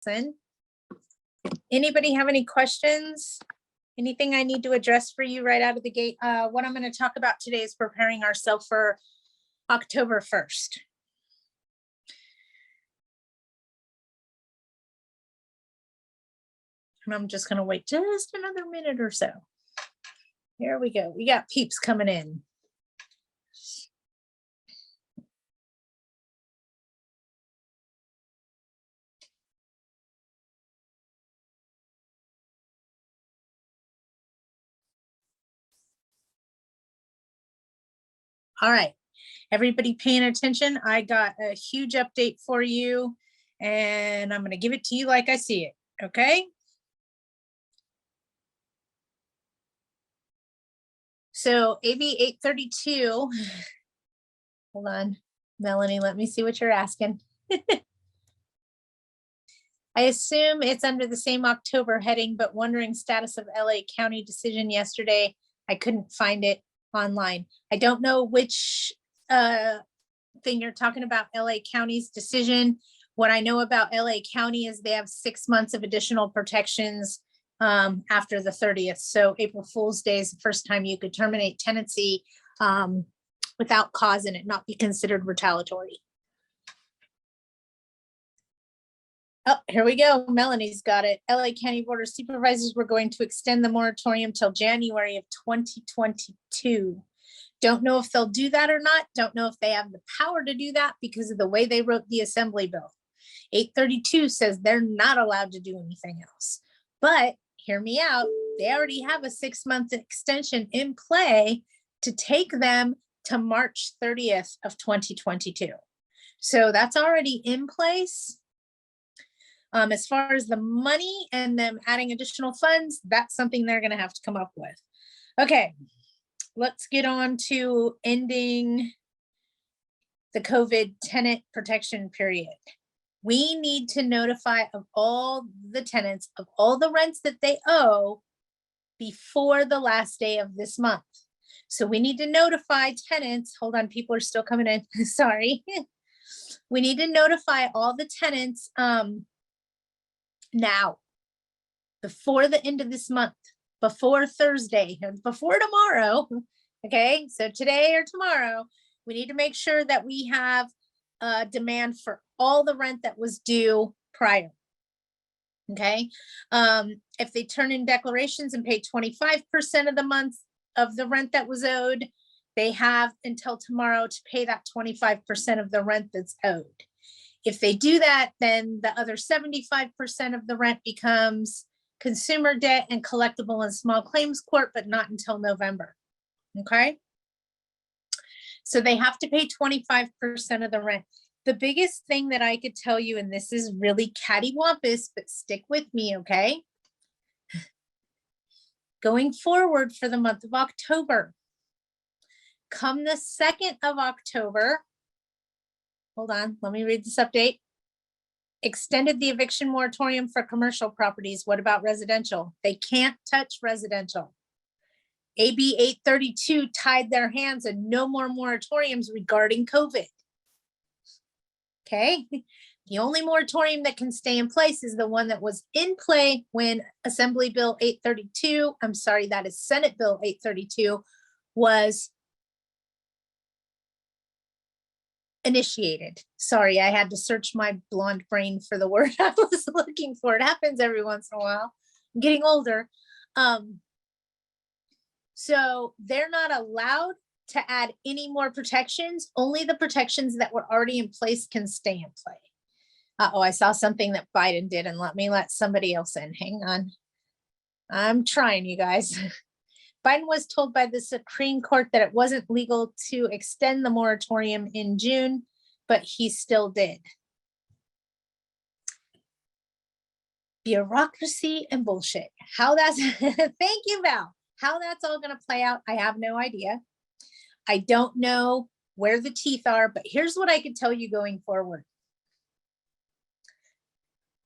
in. Anybody have any questions? Anything I need to address for you right out of the gate? What I'm going to talk about today is preparing ourselves for October 1st. And I'm just going to wait just another minute or so. Here we go. We got peeps coming in. All right, everybody paying attention. I got a huge update for you and I'm going to give it to you like I see it. Okay. So AB 832, hold on, Melanie, let me see what you're asking. I assume it's under the same October heading, but wondering status of LA County decision yesterday. I couldn't find it online. I don't know which thing you're talking about, LA County's decision. What I know about LA County is they have 6 months of additional protections after the 30th. So April Fool's Day is the first time you could terminate tenancy without cause and it not be considered retaliatory. Oh, here we go. Melanie's got it. LA County Board of Supervisors were going to extend the moratorium till January of 2022. Don't know if they'll do that or not. Don't know if they have the power to do that because of the way they wrote the assembly bill. 832 says they're not allowed to do anything else. But hear me out. They already have a 6-month extension in play to take them to March 30th of 2022. So that's already in place. As far as the money and them adding additional funds, that's something they're going to have to come up with. Okay, let's get on to ending the COVID tenant protection period. We need to notify of all the tenants of all the rents that they owe before the last day of this month. So we need to notify tenants. Hold on, people are still coming in. Sorry. We need to notify all the tenants now, before the end of this month, before Thursday, before tomorrow. Okay, so today or tomorrow, we need to make sure that we have demand for all the rent that was due prior. Okay, if they turn in declarations and pay 25% of the month of the rent that was owed, they have until tomorrow to pay that 25% of the rent that's owed. If they do that, then the other 75% of the rent becomes consumer debt and collectible in small claims court, but not until November. Okay. So they have to pay 25% of the rent. The biggest thing that I could tell you, and this is really cattywampus, but stick with me, okay? Going forward for the month of October, come the 2nd of October, hold on, let me read this update. Extended the eviction moratorium for commercial properties. What about residential? They can't touch residential. AB 832 tied their hands and no more moratoriums regarding COVID. Okay, the only moratorium that can stay in place is the one that was in play when Assembly Bill 832, I'm sorry, that is Senate Bill 832, was initiated. Sorry, I had to search my blonde brain for the word I was looking for. It happens every once in a while. I'm getting older. So they're not allowed to add any more protections. Only the protections that were already in place can stay in play. Uh-oh, I saw something that Biden did and let me let somebody else in. Hang on. I'm trying, you guys. Biden was told by the Supreme Court that it wasn't legal to extend the moratorium in June, but he still did. Bureaucracy and bullshit. How that's, thank you, Val. How that's all going to play out, I have no idea. I don't know where the teeth are, but here's what I could tell you going forward.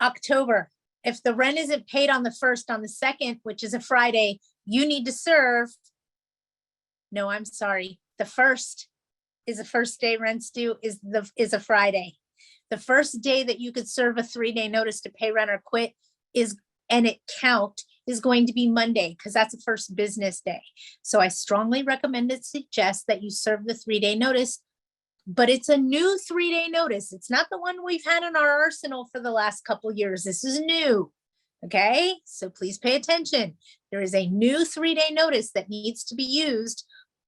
October, if the rent isn't paid on the 1st, on the 2nd, which is a Friday, you need to serve. No, I'm sorry. The 1st is the first day rent's due is a Friday. The first day that you could serve a 3-day notice to pay rent or quit and it count is going to be Monday, because that's the first business day. So I strongly recommend and suggest that you serve the 3-day notice, but it's a new 3-day notice. It's not the one we've had in our arsenal for the last couple years. This is new. Okay, so please pay attention. There is a new 3-day notice that needs to be used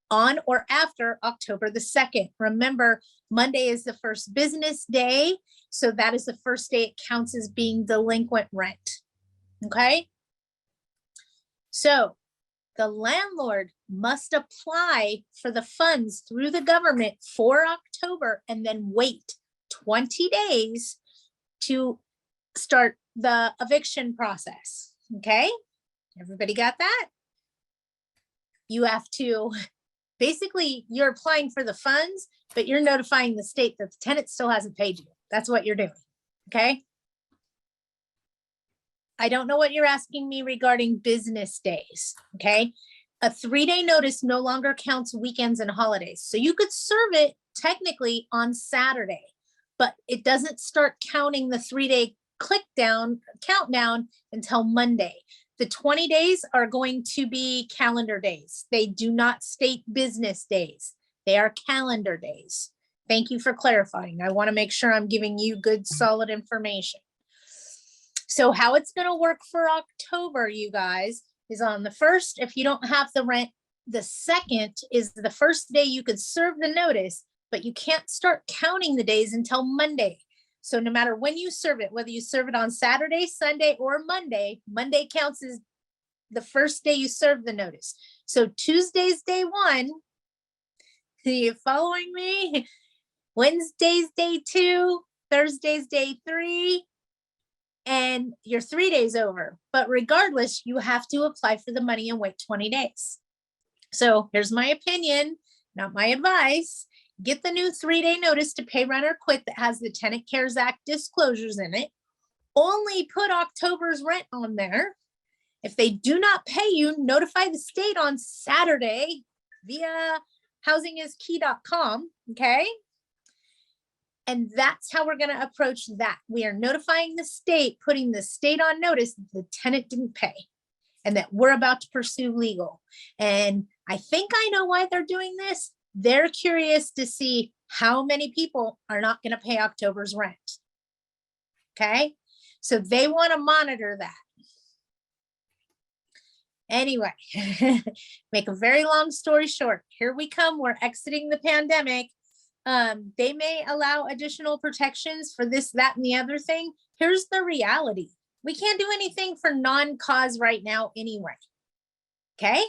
on or after October the 2nd. Remember, Monday is the first business day, so that is the first day it counts as being delinquent rent. Okay, so the landlord must apply for the funds through the government for October and then wait 20 days to start the eviction process. Okay, everybody got that? You have to, basically, you're applying for the funds, but you're notifying the state that the tenant still hasn't paid you. That's what you're doing. Okay. I don't know what you're asking me regarding business days. Okay. A 3-day notice no longer counts weekends and holidays. So you could serve it technically on Saturday, but it doesn't start counting the 3-day countdown until Monday. The 20 days are going to be calendar days. They do not state business days. They are calendar days. Thank you for clarifying. I want to make sure I'm giving you good, solid information. So how it's going to work for October, you guys, is on the 1st, if you don't have the rent, the 2nd is the first day you could serve the notice, but you can't start counting the days until Monday. So no matter when you serve it, whether you serve it on Saturday, Sunday, or Monday, Monday counts as the first day you serve the notice. So Tuesday's day 1. Are you following me? Wednesday's day 2, Thursday's day 3, and your 3 days over. But regardless, you have to apply for the money and wait 20 days. So here's my opinion, not my advice. Get the new 3-day notice to pay rent or quit that has the Tenant Cares Act disclosures in it. Only put October's rent on there. If they do not pay you, notify the state on Saturday via housingiskey.com, okay? And that's how we're going to approach that. We are notifying the state, putting the state on notice that the tenant didn't pay and that we're about to pursue legal. And I think I know why they're doing this. They're curious to see how many people are not going to pay October's rent. Okay, so they want to monitor that. Anyway, make a very long story short, here we come. We're exiting the pandemic. They may allow additional protections for this, that, and the other thing. Here's the reality. We can't do anything for non-cause right now anyway. Okay,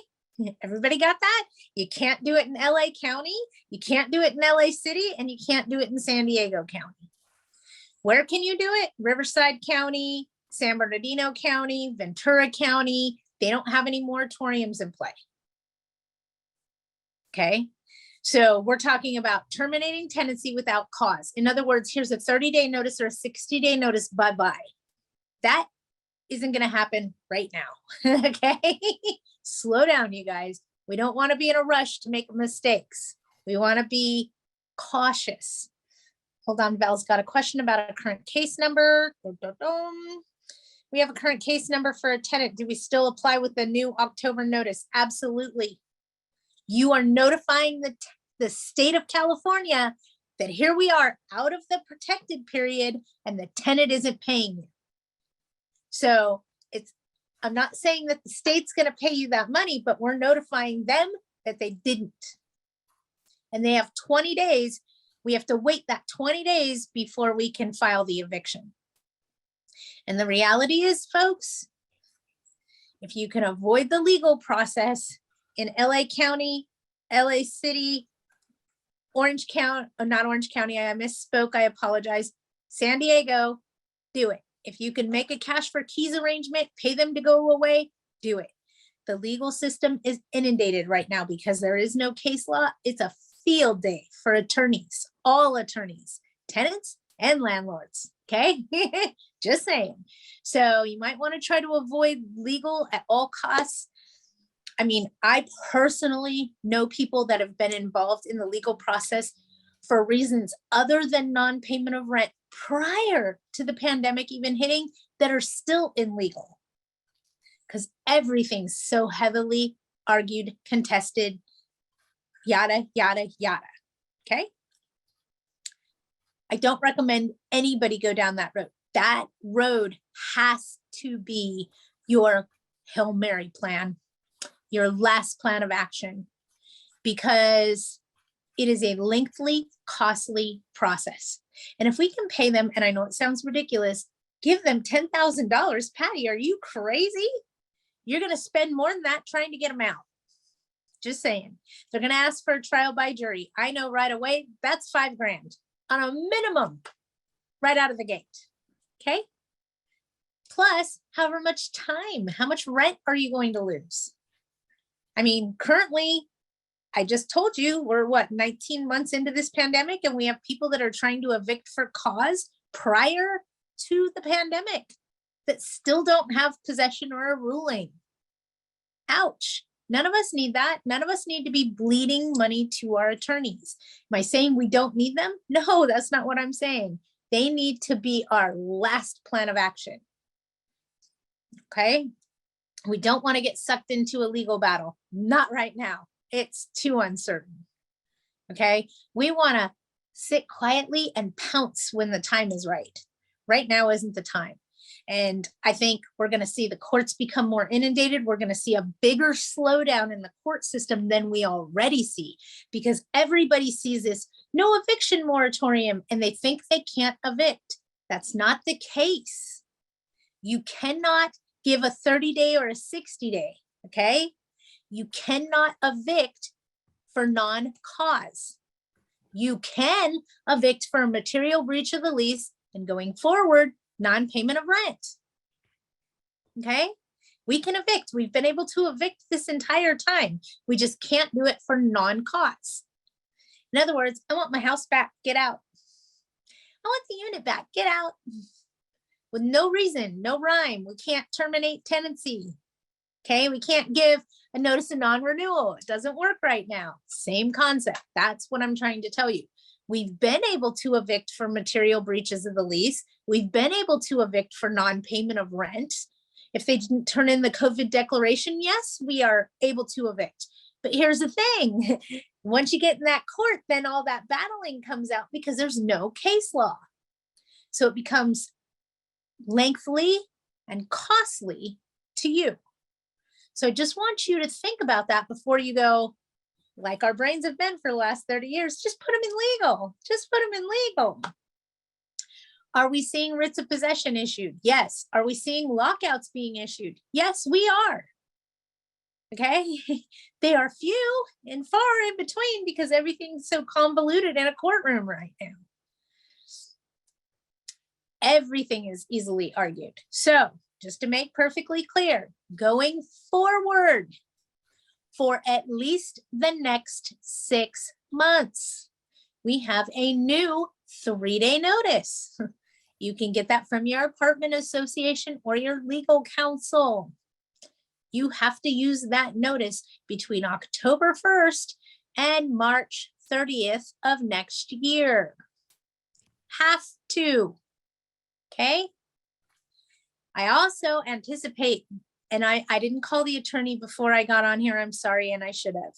everybody got that? You can't do it in LA County, you can't do it in LA City, and you can't do it in San Diego County. Where can you do it? Riverside County, San Bernardino County, Ventura County. They don't have any moratoriums in play. Okay, so we're talking about terminating tenancy without cause. In other words, here's a 30-day notice or a 60-day notice, bye-bye. That isn't going to happen right now. Okay, slow down, you guys. We don't want to be in a rush to make mistakes. We want to be cautious. Hold on, Val's got a question about a current case number. We have a current case number for a tenant. Do we still apply with the new October notice? Absolutely. You are notifying the state of California that here we are out of the protected period and the tenant isn't paying you. So I'm not saying that the state's going to pay you that money, but we're notifying them that they didn't. And they have 20 days. We have to wait that 20 days before we can file the eviction. And the reality is, folks, if you can avoid the legal process in LA County, LA City, Orange County, not Orange County, I misspoke, I apologize. San Diego, do it. If you can make a cash for keys arrangement, pay them to go away, do it. The legal system is inundated right now because there is no case law. It's a field day for attorneys, all attorneys, tenants and landlords, okay? Just saying. So you might want to try to avoid legal at all costs. I mean, I personally know people that have been involved in the legal process for reasons other than non-payment of rent prior to the pandemic even hitting that are still in legal. Because everything's so heavily argued, contested, yada, yada, yada. Okay. I don't recommend anybody go down that road. That road has to be your Hail Mary plan, your last plan of action, because it is a lengthy, costly process. And if we can pay them, and I know it sounds ridiculous, give them $10,000, Patty, are you crazy? You're going to spend more than that trying to get them out. Just saying. They're going to ask for a trial by jury. I know right away, that's $5,000 on a minimum right out of the gate. Okay. Plus, however much time, how much rent are you going to lose? I mean, currently, I just told you we're 19 months into this pandemic, and we have people that are trying to evict for cause prior to the pandemic that still don't have possession or a ruling. Ouch. None of us need that. None of us need to be bleeding money to our attorneys. Am I saying we don't need them? No, that's not what I'm saying. They need to be our last plan of action. Okay. We don't want to get sucked into a legal battle. Not right now. It's too uncertain. Okay. We want to sit quietly and pounce when the time is right. Right now isn't the time. And I think we're going to see the courts become more inundated. We're going to see a bigger slowdown in the court system than we already see, because everybody sees this no eviction moratorium and they think they can't evict. That's not the case. You cannot give a 30-day or a 60-day, okay? You cannot evict for non-cause. You can evict for a material breach of the lease and going forward, non-payment of rent. Okay, we can evict. We've been able to evict this entire time. We just can't do it for non-cause. In other words, I want my house back, get out. I want the unit back, get out. With no reason, no rhyme. We can't terminate tenancy. Okay, we can't give a notice of non-renewal. It doesn't work right now. Same concept. That's what I'm trying to tell you. We've been able to evict for material breaches of the lease. We've been able to evict for non-payment of rent. If they didn't turn in the COVID declaration, yes, we are able to evict. But here's the thing. Once you get in that court, then all that battling comes out because there's no case law. So it becomes lengthy and costly to you. So I just want you to think about that before you go, like our brains have been for the last 30 years, just put them in legal. Just put them in legal. Are we seeing writs of possession issued? Yes. Are we seeing lockouts being issued? Yes, we are. Okay. They are few and far in between because everything's so convoluted in a courtroom right now. Everything is easily argued. So just to make perfectly clear, going forward, for at least the next 6 months, we have a new 3-day notice. You can get that from your apartment association or your legal counsel. You have to use that notice between October 1st and March 30th of next year. Have to. Okay. I also anticipate, and I didn't call the attorney before I got on here. I'm sorry, and I should have.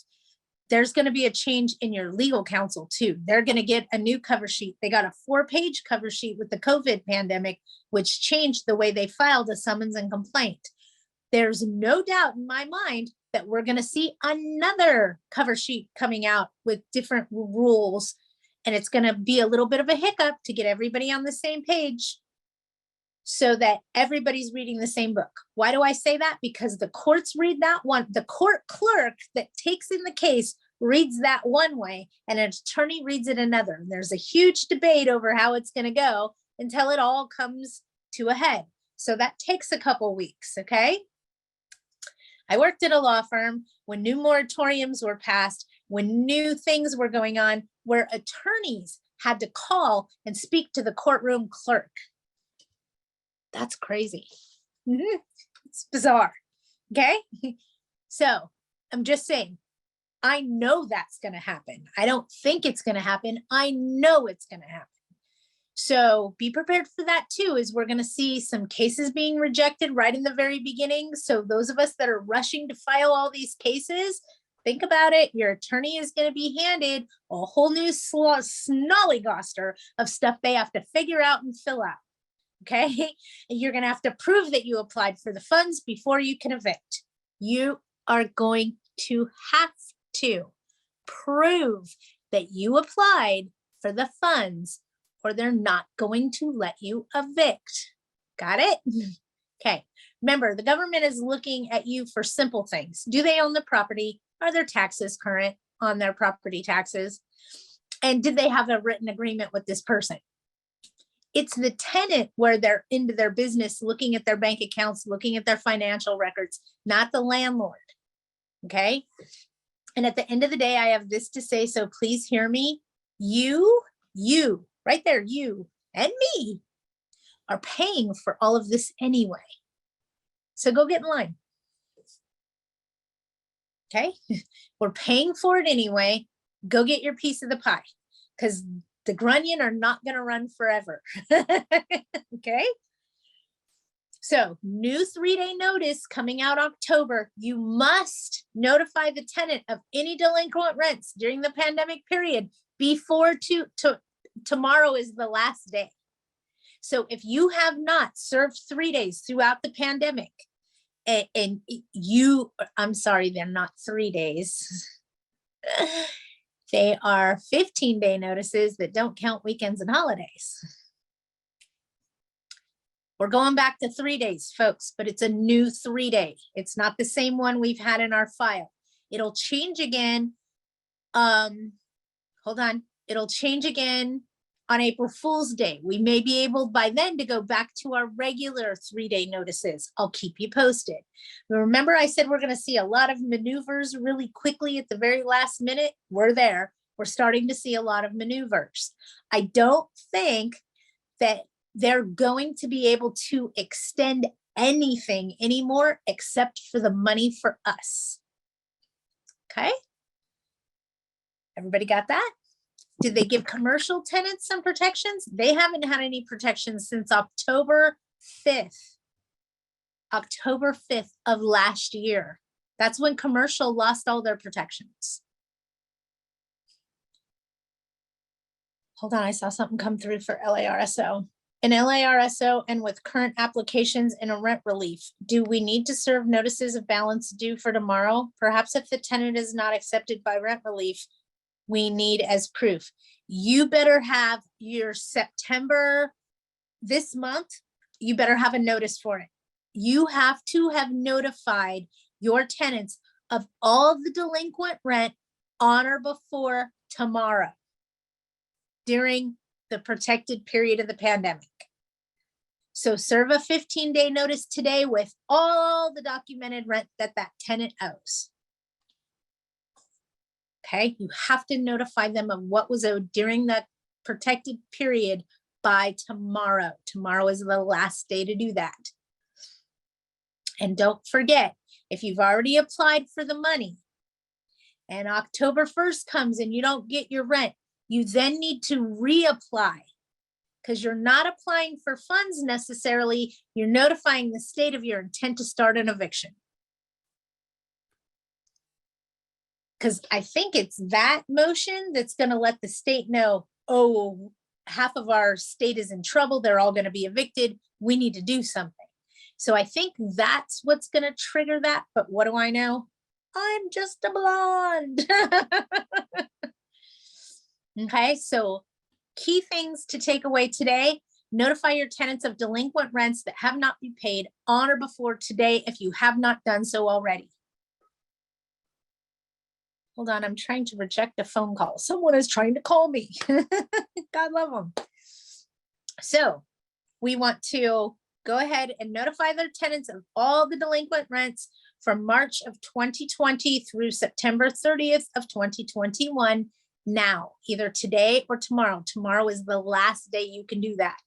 There's going to be a change in your legal counsel too. They're going to get a new cover sheet. They got a 4-page cover sheet with the COVID pandemic, which changed the way they filed a summons and complaint. There's no doubt in my mind that we're going to see another cover sheet coming out with different rules, and it's going to be a little bit of a hiccup to get everybody on the same page, so that everybody's reading the same book. Why do I say that? Because the courts read that one, the court clerk that takes in the case reads that one way, and an attorney reads it another. And there's a huge debate over how it's going to go until it all comes to a head. So that takes a couple weeks, okay? I worked at a law firm when new moratoriums were passed, when new things were going on, where attorneys had to call and speak to the courtroom clerk. That's crazy. It's bizarre. Okay. So I'm just saying, I know that's going to happen. I don't think it's going to happen. I know it's going to happen. So be prepared for that too, as we're going to see some cases being rejected right in the very beginning. So those of us that are rushing to file all these cases, think about it. Your attorney is going to be handed a whole new snollygoster of stuff they have to figure out and fill out. Okay. And you're going to have to prove that you applied for the funds before you can evict. You are going to have to prove that you applied for the funds, or they're not going to let you evict. Got it? Okay. Remember, the government is looking at you for simple things. Do they own the property? Are their taxes current on their property taxes? And did they have a written agreement with this person? It's the tenant where they're into their business, looking at their bank accounts, looking at their financial records, not the landlord. Okay. And at the end of the day, I have this to say, so please hear me. You, right there, you and me are paying for all of this anyway. So go get in line. Okay. We're paying for it anyway. Go get your piece of the pie, because the grunion are not going to run forever. Okay. So new 3-day notice coming out October. You must notify the tenant of any delinquent rents during the pandemic period before tomorrow is the last day. So if you have not served 3 days throughout the pandemic, and you, I'm sorry, they're not 3 days. They are 15-day notices that don't count weekends and holidays. We're going back to 3 days, folks, but it's a new 3-day. It's not the same one we've had in our file. It'll change again. Hold on. It'll change again on April Fool's Day. We may be able by then to go back to our regular 3-day notices. I'll keep you posted. But remember, I said we're going to see a lot of maneuvers really quickly at the very last minute. We're there. We're starting to see a lot of maneuvers. I don't think that they're going to be able to extend anything anymore except for the money for us. Okay. Everybody got that? Did they give commercial tenants some protections? They haven't had any protections since October 5th. October 5th of last year. That's when commercial lost all their protections. Hold on, I saw something come through for LARSO. In LARSO and with current applications in a rent relief, do we need to serve notices of balance due for tomorrow? Perhaps if the tenant is not accepted by rent relief, we need as proof. You better have your September this month. You better have a notice for it. You have to have notified your tenants of all the delinquent rent on or before tomorrow during the protected period of the pandemic. So serve a 15-day notice today with all the documented rent that that tenant owes. Okay, you have to notify them of what was owed during that protected period by tomorrow. Tomorrow is the last day to do that. And don't forget, if you've already applied for the money and October 1st comes and you don't get your rent, you then need to reapply, because you're not applying for funds necessarily. You're notifying the state of your intent to start an eviction. Because I think it's that motion that's going to let the state know, oh, half of our state is in trouble. They're all going to be evicted. We need to do something. So I think that's what's going to trigger that. But what do I know? I'm just a blonde. Okay, so key things to take away today: notify your tenants of delinquent rents that have not been paid on or before today if you have not done so already. Hold on, I'm trying to reject a phone call. Someone is trying to call me. God love them. So we want to go ahead and notify their tenants of all the delinquent rents from March of 2020 through September 30th of 2021. Now, either today or tomorrow. Tomorrow is the last day you can do that.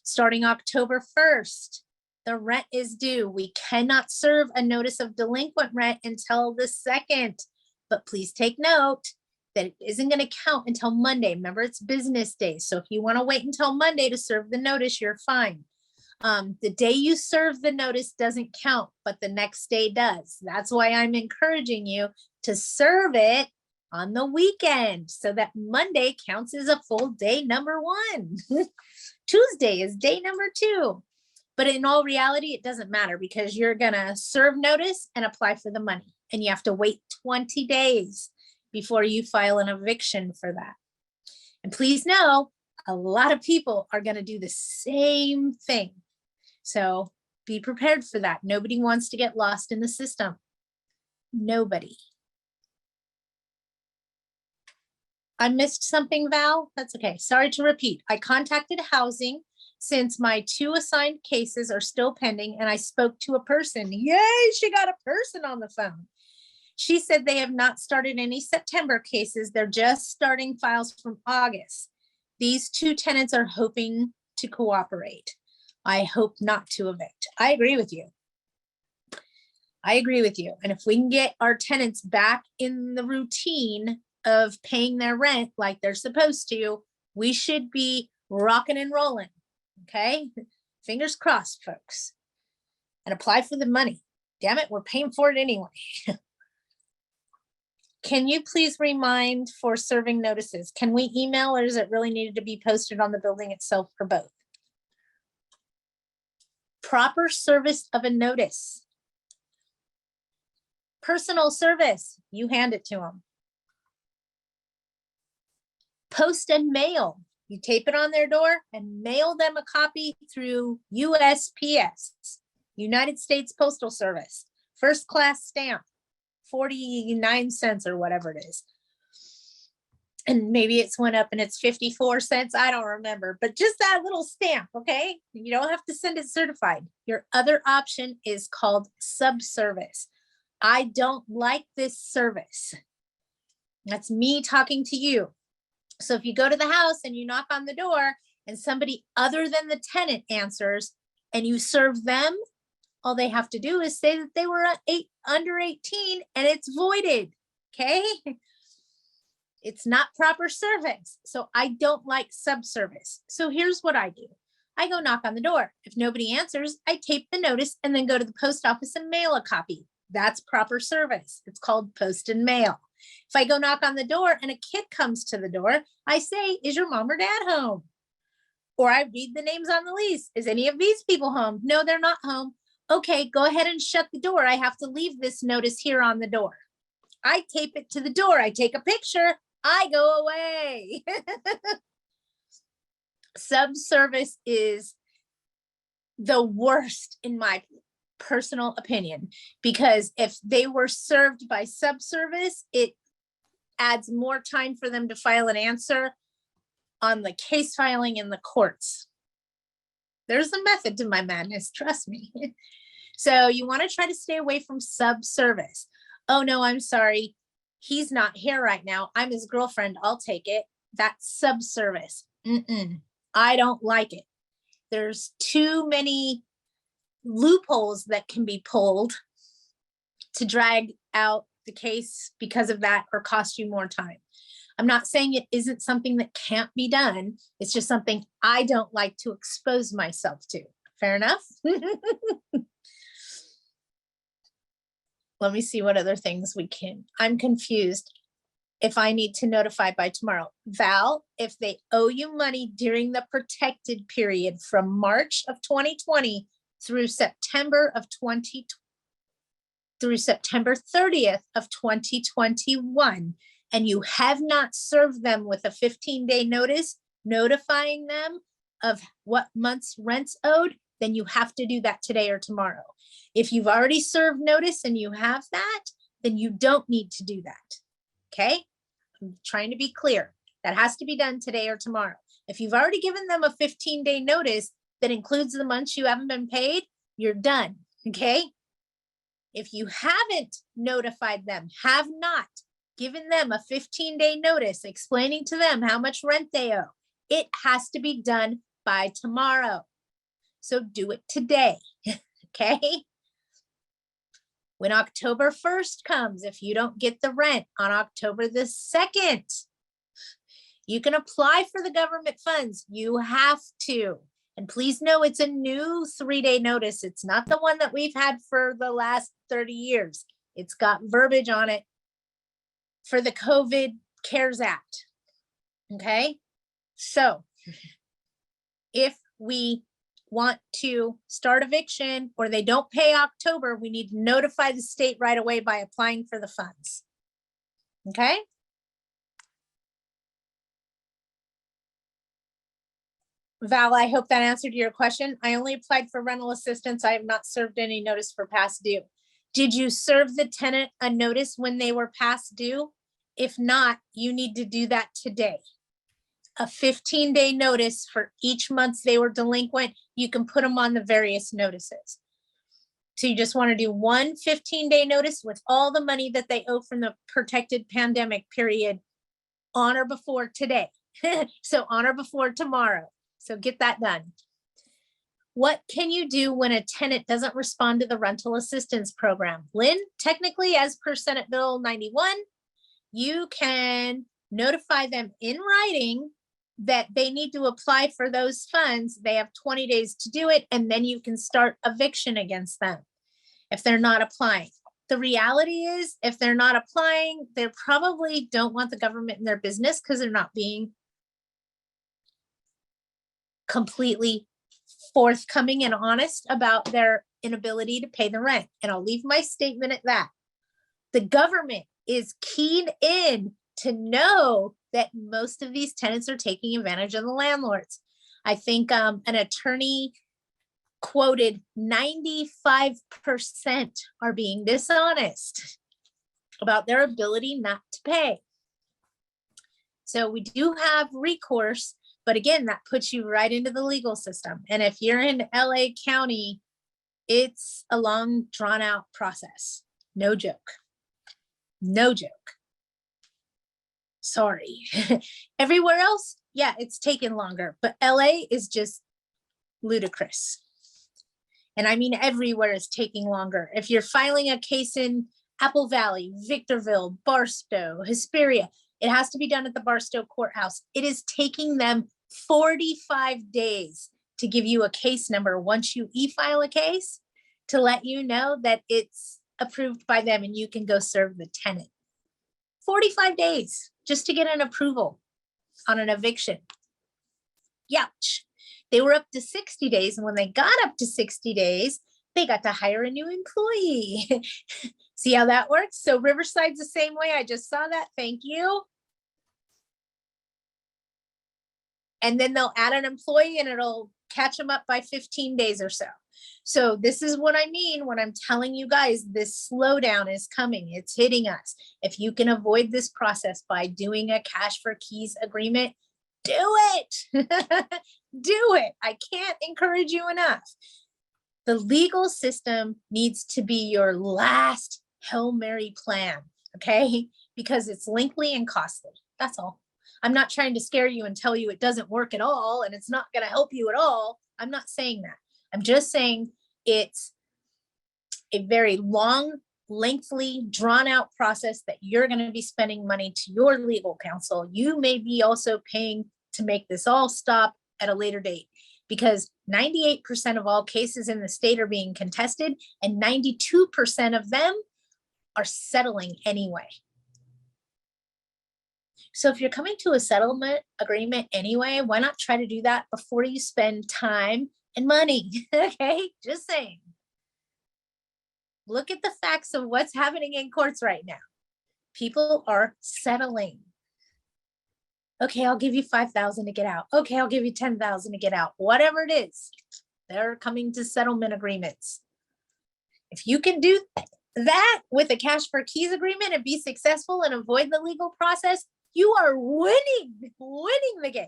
Starting October 1st, the rent is due. We cannot serve a notice of delinquent rent until the 2nd, but please take note, that it isn't going to count until Monday. Remember, it's business days. So if you want to wait until Monday to serve the notice, you're fine. The day you serve the notice doesn't count, but the next day does. That's why I'm encouraging you to serve it on the weekend so that Monday counts as a full day number 1. Tuesday is day number 2. But in all reality, it doesn't matter because you're going to serve notice and apply for the money. And you have to wait 20 days before you file an eviction for that. And please know, a lot of people are going to do the same thing. So be prepared for that. Nobody wants to get lost in the system. Nobody. I missed something, Val? That's okay. Sorry to repeat. I contacted housing since my 2 assigned cases are still pending, and I spoke to a person. Yay, she got a person on the phone. She said they have not started any September cases. They're just starting files from August. These 2 tenants are hoping to cooperate. I hope not to evict. I agree with you. I agree with you. And if we can get our tenants back in the routine of paying their rent like they're supposed to, we should be rocking and rolling. Okay. Fingers crossed, folks. And apply for the money. Damn it, we're paying for it anyway. Can you please remind for serving notices? Can we email or does it really need to be posted on the building itself or both? Proper service of a notice. Personal service, you hand it to them. Post and mail, you tape it on their door and mail them a copy through USPS, United States Postal Service, first class stamp, 49 cents or whatever it is. And maybe it's went up and it's 54 cents. I don't remember, but just that little stamp. Okay. You don't have to send it certified. Your other option is called subservice. I don't like this service. That's me talking to you. So if you go to the house and you knock on the door and somebody other than the tenant answers and you serve them, all they have to do is say that they were under 18 and it's voided. Okay. It's not proper service. So I don't like subservice. So here's what I do. I go knock on the door. If nobody answers, I tape the notice and then go to the post office and mail a copy. That's proper service. It's called post and mail. If I go knock on the door and a kid comes to the door, I say, is your mom or dad home? Or I read the names on the lease. Is any of these people home? No, they're not home. Okay, go ahead and shut the door. I have to leave this notice here on the door. I tape it to the door. I take a picture. I go away. Subservice is the worst in my personal opinion, because if they were served by subservice, it adds more time for them to file an answer on the case filing in the courts. There's a method to my madness, trust me. So you want to try to stay away from subservice. Oh no, I'm sorry. He's not here right now. I'm his girlfriend. I'll take it. That's subservice. I don't like it. There's too many loopholes that can be pulled to drag out the case because of that or cost you more time. I'm not saying it isn't something that can't be done. It's just something I don't like to expose myself to. Fair enough? Let me see what other things we can. I'm confused. If I need to notify by tomorrow. Val, if they owe you money during the protected period from March of 2020 through September 30th of 2021, and you have not served them with a 15-day notice notifying them of what month's rent's owed, then you have to do that today or tomorrow. If you've already served notice and you have that, then you don't need to do that. Okay? I'm trying to be clear. That has to be done today or tomorrow. If you've already given them a 15-day notice that includes the months you haven't been paid, you're done. Okay? If you haven't notified them, have not given them a 15-day notice explaining to them how much rent they owe, it has to be done by tomorrow. So do it today. Okay? When October 1st comes, if you don't get the rent on October the 2nd, you can apply for the government funds. You have to. And please know it's a new 3-day notice. It's not the one that we've had for the last 30 years. It's got verbiage on it for the COVID CARES Act. Okay. So if we want to start eviction or they don't pay October, we need to notify the state right away by applying for the funds. Okay. Val, I hope that answered your question. I only applied for rental assistance. I have not served any notice for past due. Did you serve the tenant a notice when they were past due? If not, you need to do that today. A 15-day notice for each month they were delinquent. You can put them on the various notices. So you just want to do one 15-day notice with all the money that they owe from the protected pandemic period on or before today. So on or before tomorrow. So get that done. What can you do when a tenant doesn't respond to the rental assistance program? Lynn, technically, as per Senate Bill 91, you can notify them in writing that they need to apply for those funds. They have 20 days to do it, and then you can start eviction against them if they're not applying. The reality is, if they're not applying, they probably don't want the government in their business because they're not being completely forthcoming and honest about their inability to pay the rent. And I'll leave my statement at that. The government is keyed in to know that most of these tenants are taking advantage of the landlords. I think an attorney quoted 95% are being dishonest about their ability not to pay. So we do have recourse. But again, that puts you right into the legal system. And if you're in LA County, it's a long, drawn out process. No joke. No joke. Sorry. Everywhere else, yeah, it's taken longer. But LA is just ludicrous. And I mean, everywhere is taking longer. If you're filing a case in Apple Valley, Victorville, Barstow, Hesperia, it has to be done at the Barstow courthouse. It is taking them 45 days to give you a case number once you e-file a case to let you know that it's approved by them and you can go serve the tenant. 45 days just to get an approval on an eviction. Youch. They were up to 60 days. And when they got up to 60 days, they got to hire a new employee. See how that works? So Riverside's the same way. I just saw that. Thank you. And then they'll add an employee and it'll catch them up by 15 days or so. So this is what I mean when I'm telling you guys this slowdown is coming. It's hitting us. If you can avoid this process by doing a cash for keys agreement, do it. Do it. I can't encourage you enough. The legal system needs to be your last Hail Mary plan, okay? Because it's lengthy and costly. That's all. I'm not trying to scare you and tell you it doesn't work at all and it's not going to help you at all. I'm not saying that. I'm just saying it's a very long, lengthy, drawn out process that you're going to be spending money to your legal counsel. You may be also paying to make this all stop at a later date because 98% of all cases in the state are being contested and 92% of them are settling anyway. So if you're coming to a settlement agreement anyway, why not try to do that before you spend time and money? Okay, just saying. Look at the facts of what's happening in courts right now. People are settling. Okay, I'll give you 5,000 to get out. Okay, I'll give you 10,000 to get out. Whatever it is, they're coming to settlement agreements. If you can do that with a cash for keys agreement and be successful and avoid the legal process, you are winning the game.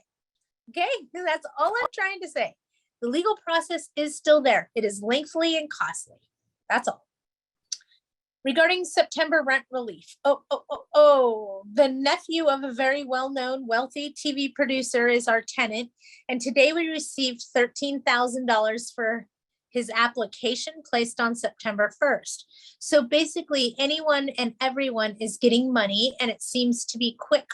Okay, that's all I'm trying to say. The legal process is still there. It is lengthy and costly. That's all. Regarding September rent relief. The nephew of a very well-known wealthy TV producer is our tenant. And today we received $13,000 for his application placed on September 1st. So basically anyone and everyone is getting money, and it seems to be quick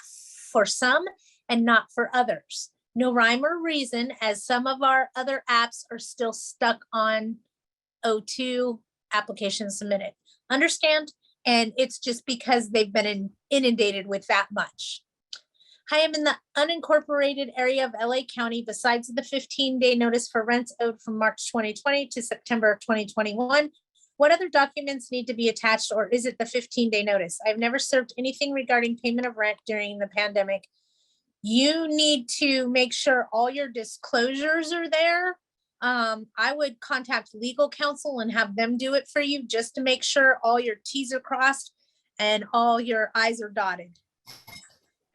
for some and not for others. No rhyme or reason, as some of our other apps are still stuck on O2 application submitted. Understand? And it's just because they've been inundated with that much. I am in the unincorporated area of LA County. Besides the 15-day notice for rents owed from March 2020 to September of 2021, what other documents need to be attached, or is it the 15-day notice? I've never served anything regarding payment of rent during the pandemic. You need to make sure all your disclosures are there. I would contact legal counsel and have them do it for you, just to make sure all your T's are crossed and all your I's are dotted.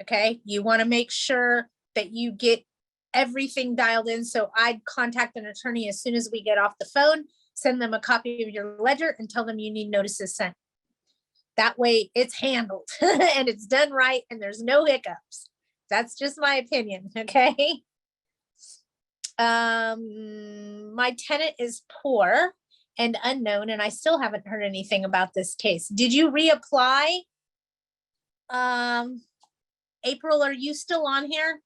Okay, you want to make sure that you get everything dialed in. So I'd contact an attorney as soon as we get off the phone, send them a copy of your ledger and tell them you need notices sent. That way it's handled and it's done right and there's no hiccups. That's just my opinion, okay? My tenant is poor and unknown, and I still haven't heard anything about this case. Did you reapply? April, are you still on here?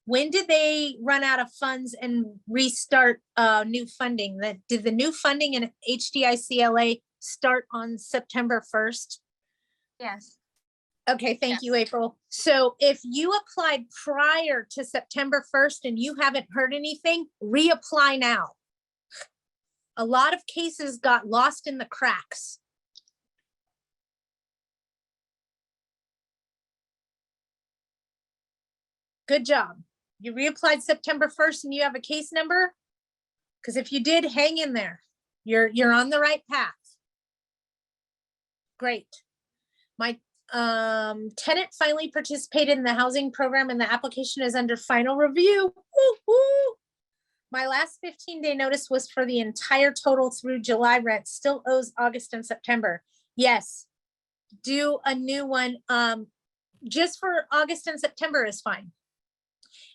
When did they run out of funds and restart new funding? Did the new funding in HDICLA start on September 1st? Yes. Okay, thank Yes. you, April. So if you applied prior to September 1st and you haven't heard anything, reapply now. A lot of cases got lost in the cracks. Good job. You reapplied September 1st and you have a case number? Because if you did, hang in there. You're on the right path. Great. My tenant finally participated in the housing program and the application is under final review. Woo, woo. My last 15-day notice was for the entire total through July rent, still owes August and September. Yes, do a new one. Just for August and September is fine.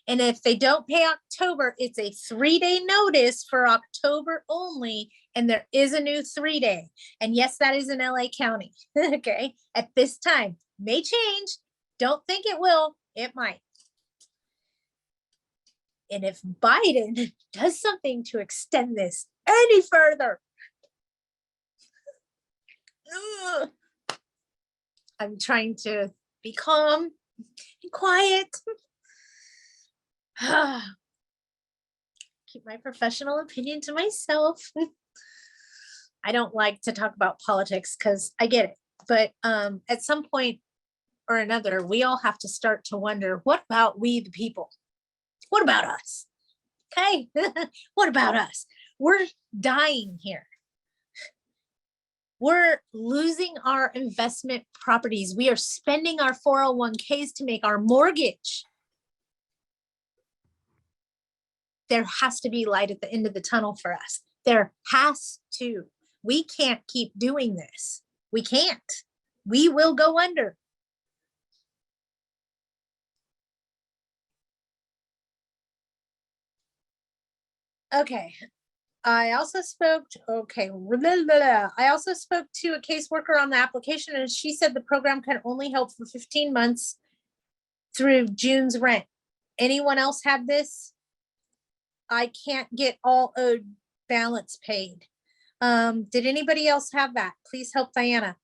And if they don't pay October, it's a 3-day notice for October only. And there is a new 3-day. And yes, that is in LA County. Okay. At this time, may change. Don't think it will. It might. And if Biden does something to extend this any further, I'm trying to be calm and quiet. Keep my professional opinion to myself. I don't like to talk about politics because I get it. But at some point or another, we all have to start to wonder, what about we the people? What about us? Okay, what about us? We're dying here. We're losing our investment properties. We are spending our 401ks to make our mortgage. There has to be light at the end of the tunnel for us. There has to. We can't keep doing this. We can't. We will go under. Okay. I also spoke to a caseworker on the application, and she said the program can only help for 15 months through June's rent. Anyone else have this? I can't get all owed balance paid. Did anybody else have that? Please help Diana.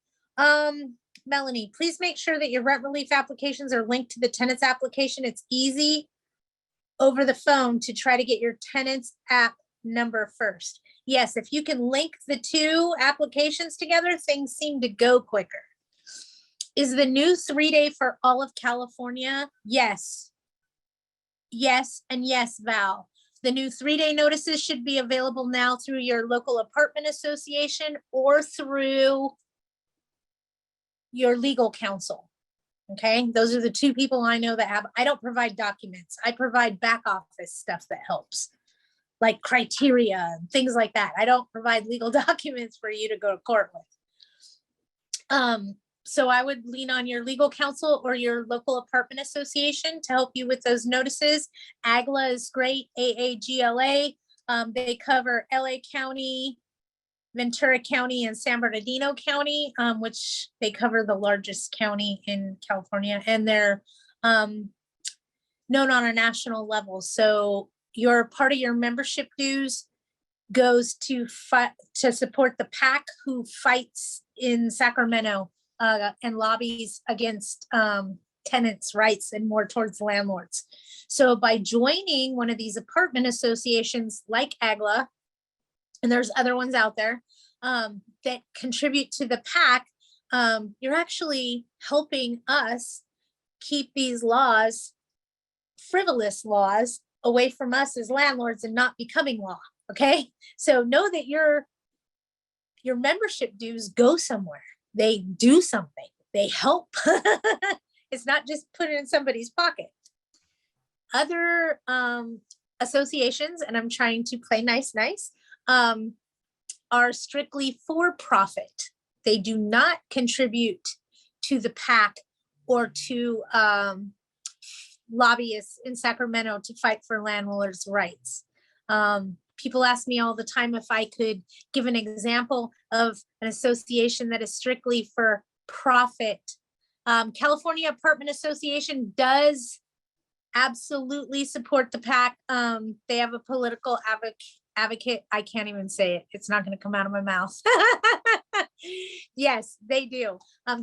Melanie, please make sure that your rent relief applications are linked to the tenants application. It's easy over the phone to try to get your tenants app number first. Yes, if you can link the two applications together, things seem to go quicker. Is the new 3-day for all of California? Yes. Yes, and yes, Val. The new 3-day notices should be available now through your local apartment association or through your legal counsel. Okay, those are the two people I know that have. I don't provide documents. I provide back office stuff that helps, like criteria and things like that. I don't provide legal documents for you to go to court with. So I would lean on your legal counsel or your local apartment association to help you with those notices. AGLA is great, AAGLA. They cover LA County, Ventura County, and San Bernardino County, which they cover the largest county in California, and they're known on a national level. So your part of your membership dues goes to support the PAC who fights in Sacramento and lobbies against tenants' rights and more towards landlords. So by joining one of these apartment associations like AGLA, and there's other ones out there that contribute to the PAC, you're actually helping us keep these laws, frivolous laws, away from us as landlords and not becoming law. Okay, so know that your membership dues go somewhere. They do something. They help. It's not just put it in somebody's pocket. Other associations, and I'm trying to play nice, are strictly for profit. They do not contribute to the PAC or to lobbyists in Sacramento to fight for landlords' rights. People ask me all the time if I could give an example of an association that is strictly for profit. California Apartment Association does absolutely support the PAC. They have a political advocate. I can't even say it. It's not going to come out of my mouth. Yes, they do.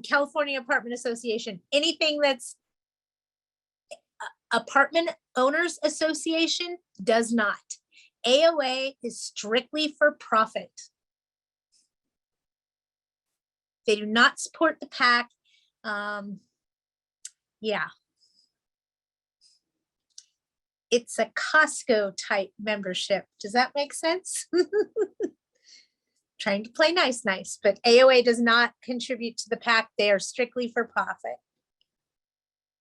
California Apartment Association, anything that's Apartment Owners Association does not. AOA is strictly for profit. They do not support the PAC. Yeah. It's a Costco type membership. Does that make sense? Trying to play nice, but AOA does not contribute to the PAC. They are strictly for profit.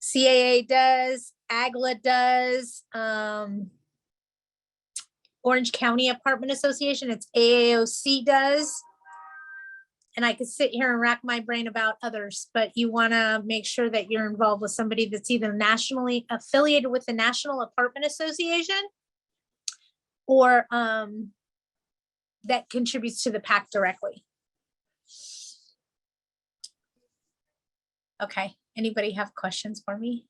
CAA does, AGLA does, Orange County Apartment Association, it's AAOC does. And I could sit here and rack my brain about others, but you want to make sure that you're involved with somebody that's either nationally affiliated with the National Apartment Association or that contributes to the PAC directly. Okay, anybody have questions for me?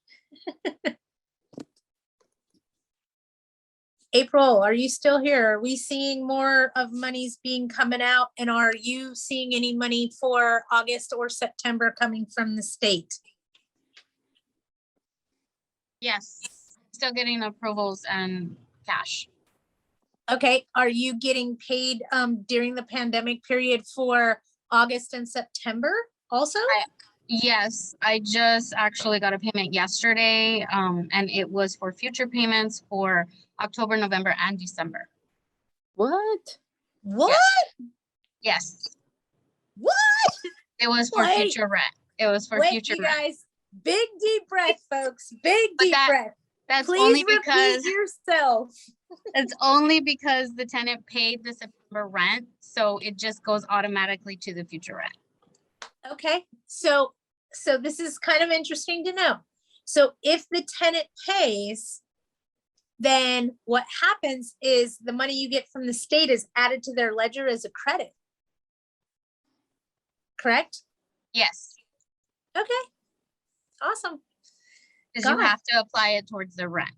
April, are you still here? Are we seeing more of monies being coming out? And are you seeing any money for August or September coming from the state? Yes, still getting approvals and cash. Okay, are you getting paid during the pandemic period for August and September also? Yes, I just actually got a payment yesterday, and it was for future payments for October, November, and December. What? What? Yes. What? It was for future rent. It was for future you rent. guys, big deep breath, folks. Big deep breath. That's Please only because repeat yourself. it's only because the tenant paid the September rent, so it just goes automatically to the future rent. Okay, so this is kind of interesting to know. So if the tenant pays, then what happens is the money you get from the state is added to their ledger as a credit. Correct? Yes. Okay. Awesome. Because you have to apply it towards the rent.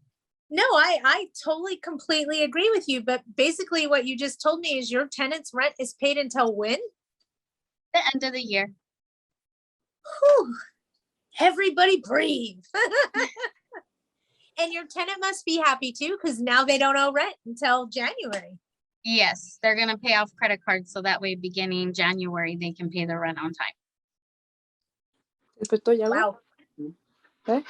No, I totally completely agree with you. But basically what you just told me is your tenant's rent is paid until when? The end of the year. Whew. Everybody breathe. And your tenant must be happy too, because now they don't owe rent until January. Yes, they're going to pay off credit cards so that way beginning January they can pay the rent on time. Wow. ¿Eh?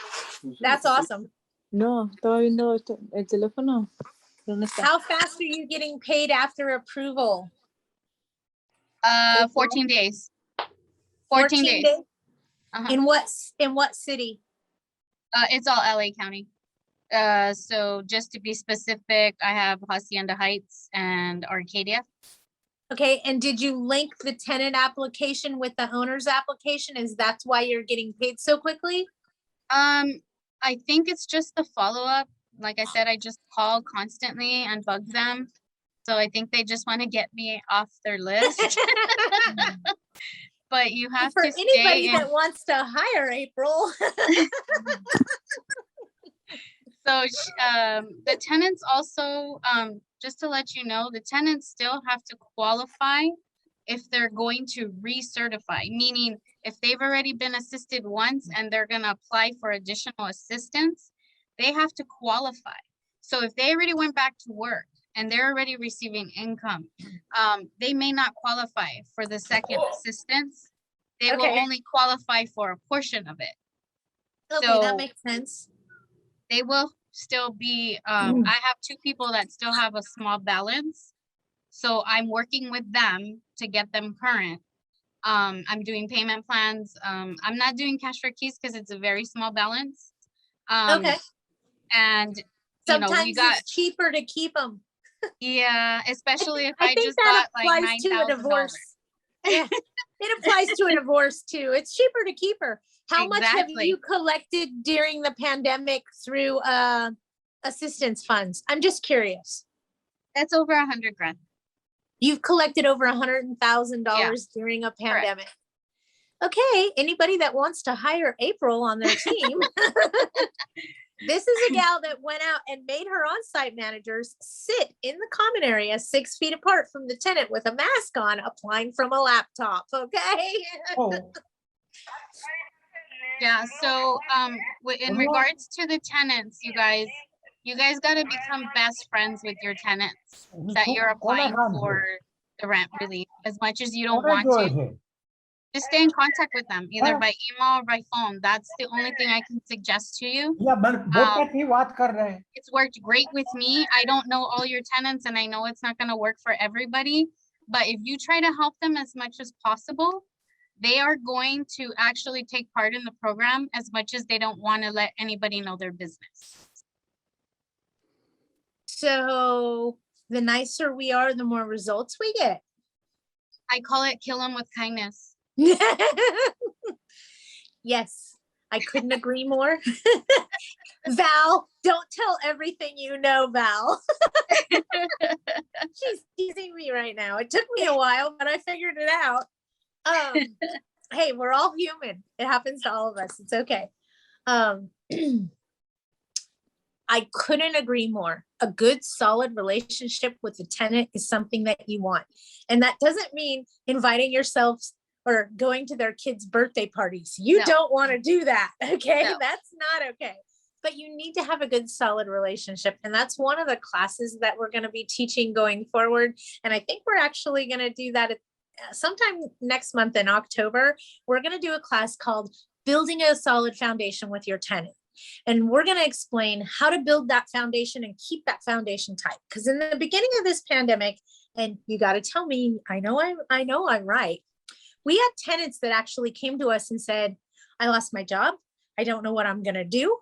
That's awesome. No, estaba viendo el teléfono. ¿Dónde está? How fast are you getting paid after approval? 14 days. 14 days. Uh-huh. In what city? It's all LA County. So just to be specific, I have Hacienda Heights and Arcadia. Okay, and did you link the tenant application with the owner's application? Is that why you're getting paid so quickly? I think it's just the follow-up. Like I said, I just call constantly and bug them. So I think they just want to get me off their list. But you have For to anybody stay in. that wants to hire April. So the tenants also, just to let you know, the tenants still have to qualify if they're going to recertify, meaning if they've already been assisted once and they're gonna apply for additional assistance, they have to qualify. So if they already went back to work and they're already receiving income, they may not qualify for the second assistance. They will Okay. only qualify for a portion of it. Okay, So- that makes sense. They will still be, I have 2 people that still have a small balance. So I'm working with them to get them current. I'm doing payment plans. I'm not doing cash for keys because it's a very small balance. Okay. And you know, Sometimes we got, it's cheaper to keep them. yeah, especially if I I think just that got like applies to a $9,000. divorce. Yeah, it applies to a divorce too. It's cheaper to keep her. How much have Exactly. you collected during the pandemic through assistance funds? I'm just curious. That's over $100,000. You've collected over $100,000 during a pandemic. Okay, anybody that wants to hire April on their team. This is a gal that went out and made her on-site managers sit in the common area 6 feet apart from the tenant with a mask on, applying from a laptop. Okay. Oh, Yeah, so in regards to the tenants, you guys got to become best friends with your tenants that you're applying for the rent relief, as much as you don't want to. Just stay in contact with them, either by email or by phone. That's the only thing I can suggest to you. It's worked great with me. I don't know all your tenants, and I know it's not going to work for everybody, but if you try to help them as much as possible, they are going to actually take part in the program as much as they don't want to let anybody know their business. So the nicer we are, the more results we get. I call it kill them with kindness. Yes, I couldn't agree more. Val, don't tell everything you know, Val. She's teasing me right now. It took me a while, but I figured it out. Hey, we're all human. It happens to all of us. It's okay. I couldn't agree more. A good, solid relationship with the tenant is something that you want. And that doesn't mean inviting yourselves or going to their kids' birthday parties. You No. don't want to do that. Okay. No. That's not okay. But you need to have a good, solid relationship. And that's one of the classes that we're going to be teaching going forward. And I think we're actually going to do that sometime next month in October. We're going to do a class called Building a Solid Foundation with Your Tenant. And we're going to explain how to build that foundation and keep that foundation tight. Because in the beginning of this pandemic, and you got to tell me, I know I'm right. We had tenants that actually came to us and said, I lost my job. I don't know what I'm going to do.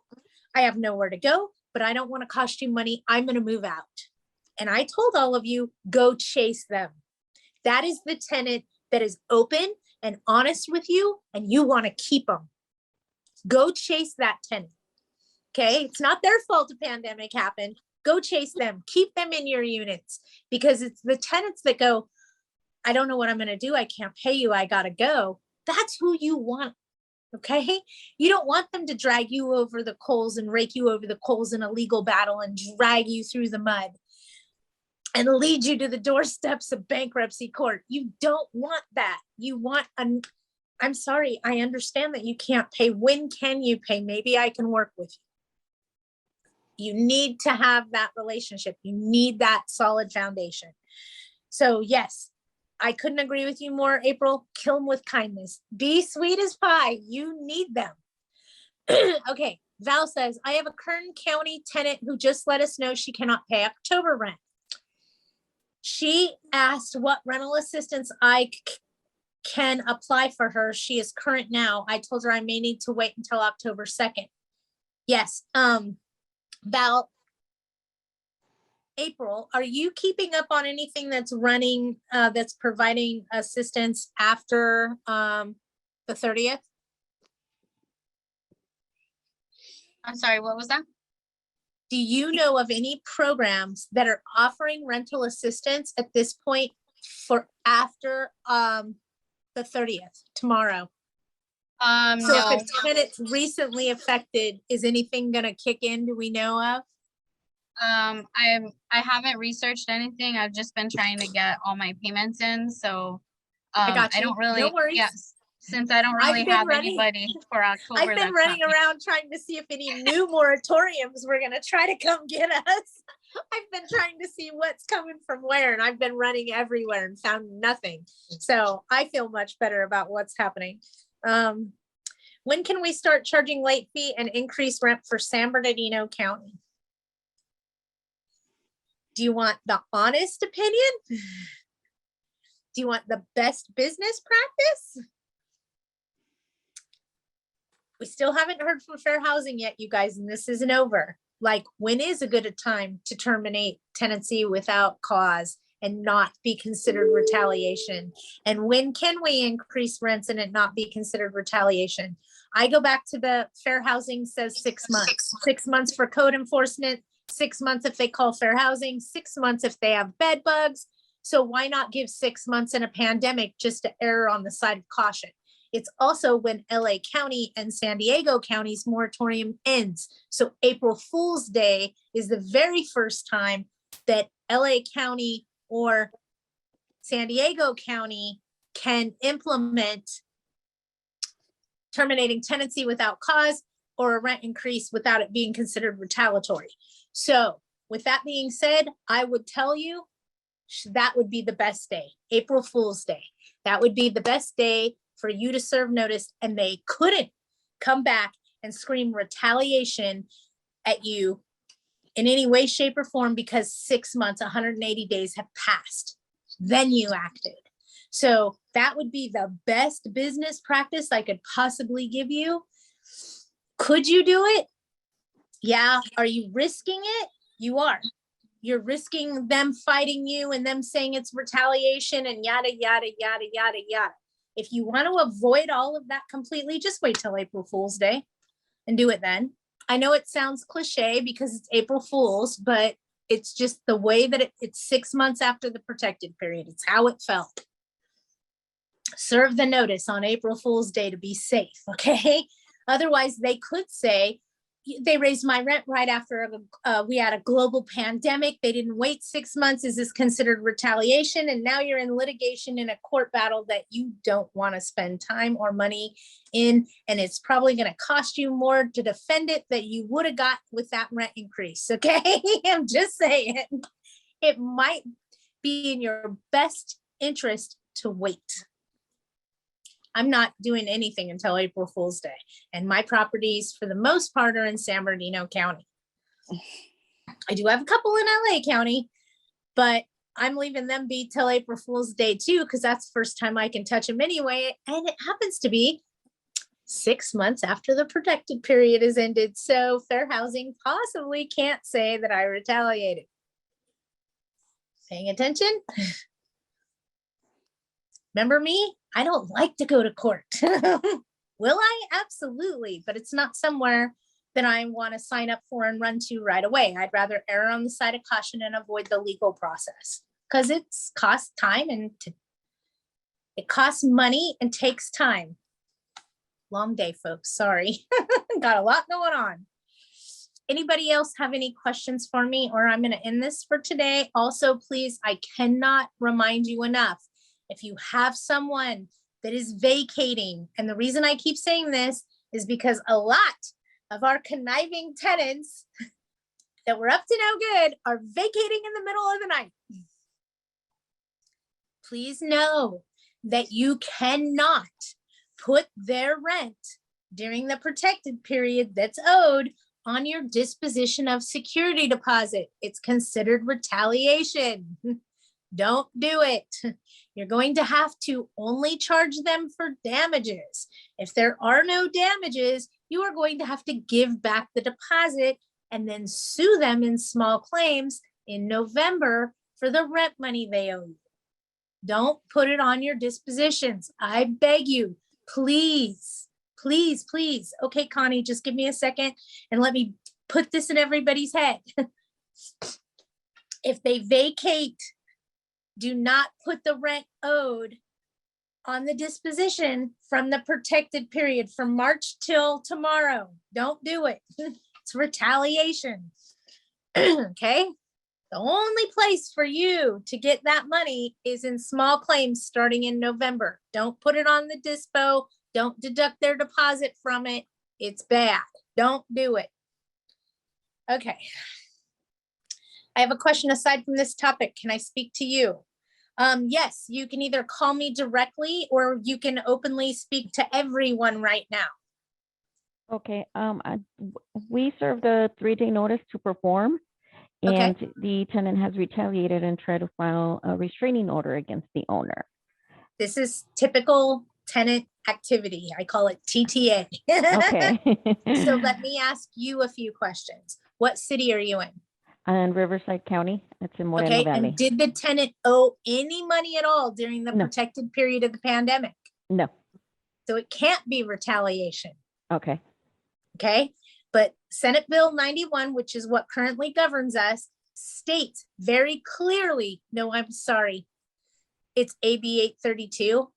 I have nowhere to go, but I don't want to cost you money. I'm going to move out. And I told all of you, go chase them. That is the tenant that is open and honest with you, and you want to keep them. Go chase that tenant. Okay, it's not their fault a pandemic happened. Go chase them. Keep them in your units, because it's the tenants that go, I don't know what I'm going to do. I can't pay you. I got to go. That's who you want. Okay. You don't want them to drag you over the coals and rake you over the coals in a legal battle and drag you through the mud and lead you to the doorsteps of bankruptcy court. You don't want that. You want I'm sorry. I understand that you can't pay. When can you pay? Maybe I can work with you. You need to have that relationship. You need that solid foundation. So yes, I couldn't agree with you more, April. Kill them with kindness. Be sweet as pie. You need them. Okay. Val says, I have a Kern County tenant who just let us know she cannot pay October rent. She asked what rental assistance I can apply for her. She is current now. I told her I may need to wait until October 2nd. Yes. Val, April, are you keeping up on anything that's running, that's providing assistance after the 30th? I'm sorry, what was that? Do you know of any programs that are offering rental assistance at this point for after the 30th, tomorrow? So No, if a tenant's recently affected, is anything gonna kick in? Do we know of? I haven't researched anything. I've just been trying to get all my payments in, so got I you. don't really, No worries. yes, since I don't I've really been have running- anybody for October. I've been that's running not- around trying to see if any new moratoriums were gonna try to come get us. I've been trying to see what's coming from where, and I've been running everywhere and found nothing. So I feel much better about what's happening. When can we start charging late fee and increase rent for San Bernardino County? Do you want the honest opinion? Do you want the best business practice? We still haven't heard from Fair Housing yet, you guys, and this isn't over. Like, when is a good time to terminate tenancy without cause and not be considered retaliation? And when can we increase rents and it not be considered retaliation? I go back to the Fair Housing says 6 months, 6 months for code enforcement, 6 months if they call Fair Housing, 6 months if they have bed bugs. So why not give 6 months in a pandemic just to err on the side of caution? It's also when LA County and San Diego County's moratorium ends. So April Fool's Day is the very first time that LA County or San Diego County can implement terminating tenancy without cause or a rent increase without it being considered retaliatory. So with that being said, I would tell you that would be the best day, April Fool's Day. That would be the best day for you to serve notice, and they couldn't come back and scream retaliation at you in any way, shape, or form because 6 months, 180 days have passed. Then you acted. So that would be the best business practice I could possibly give you. Could you do it? Yeah. Are you risking it? You are. You're risking them fighting you and them saying it's retaliation and yada, yada, yada, yada, yada. If you want to avoid all of that completely, just wait till April Fool's Day and do it then. I know it sounds cliche because it's April Fool's, but it's just the way that it's 6 months after the protected period. It's how it felt. Serve the notice on April Fool's Day to be safe, okay? Otherwise, they could say, they raised my rent right after we had a global pandemic. They didn't wait 6 months. Is this considered retaliation? And now you're in litigation in a court battle that you don't want to spend time or money in. And it's probably going to cost you more to defend it that you would have got with that rent increase. Okay. I'm just saying it might be in your best interest to wait. I'm not doing anything until April Fool's Day. And my properties, for the most part, are in San Bernardino County. I do have a couple in LA County, but I'm leaving them be till April Fool's Day too, because that's the first time I can touch them anyway. And it happens to be 6 months after the protected period is ended. So Fair Housing possibly can't say that I retaliated. Paying attention? Remember me? I don't like to go to court. Will I? Absolutely. But it's not somewhere that I want to sign up for and run to right away. I'd rather err on the side of caution and avoid the legal process because it's costs time and it costs money and takes time. Long day, folks. Sorry. Got a lot going on. Anybody else have any questions for me, or I'm going to end this for today. Also, please, I cannot remind you enough. If you have someone that is vacating, and the reason I keep saying this is because a lot of our conniving tenants that were up to no good are vacating in the middle of the night. Please know that you cannot put their rent during the protected period that's owed on your disposition of security deposit. It's considered retaliation. Don't do it. You're going to have to only charge them for damages. If there are no damages, you are going to have to give back the deposit and then sue them in small claims in November for the rent money they owe you. Don't put it on your dispositions. I beg you, please, please, please. Okay, Connie, just give me a second and let me put this in everybody's head. If they vacate, do not put the rent owed on the disposition from the protected period from March till tomorrow. Don't do it. It's retaliation. Okay? The only place for you to get that money is in small claims starting in November. Don't put it on the dispo. Don't deduct their deposit from it. It's bad. Don't do it. Okay. I have a question aside from this topic. Can I speak to you? Yes, you can either call me directly or you can openly speak to everyone right now. Okay, we served a 3-day notice to perform, Okay. and the tenant has retaliated and tried to file a restraining order against the owner. This is typical tenant activity. I call it TTA. Okay. So let me ask you a few questions. What city are you in? And Riverside County, it's in Moreno Okay, Valley. and did the tenant owe any money at all during the No. protected period of the pandemic? No, So it can't be retaliation, okay, okay? But Senate Bill 91, which is what currently governs us, states very clearly, no, I'm sorry, it's AB 832.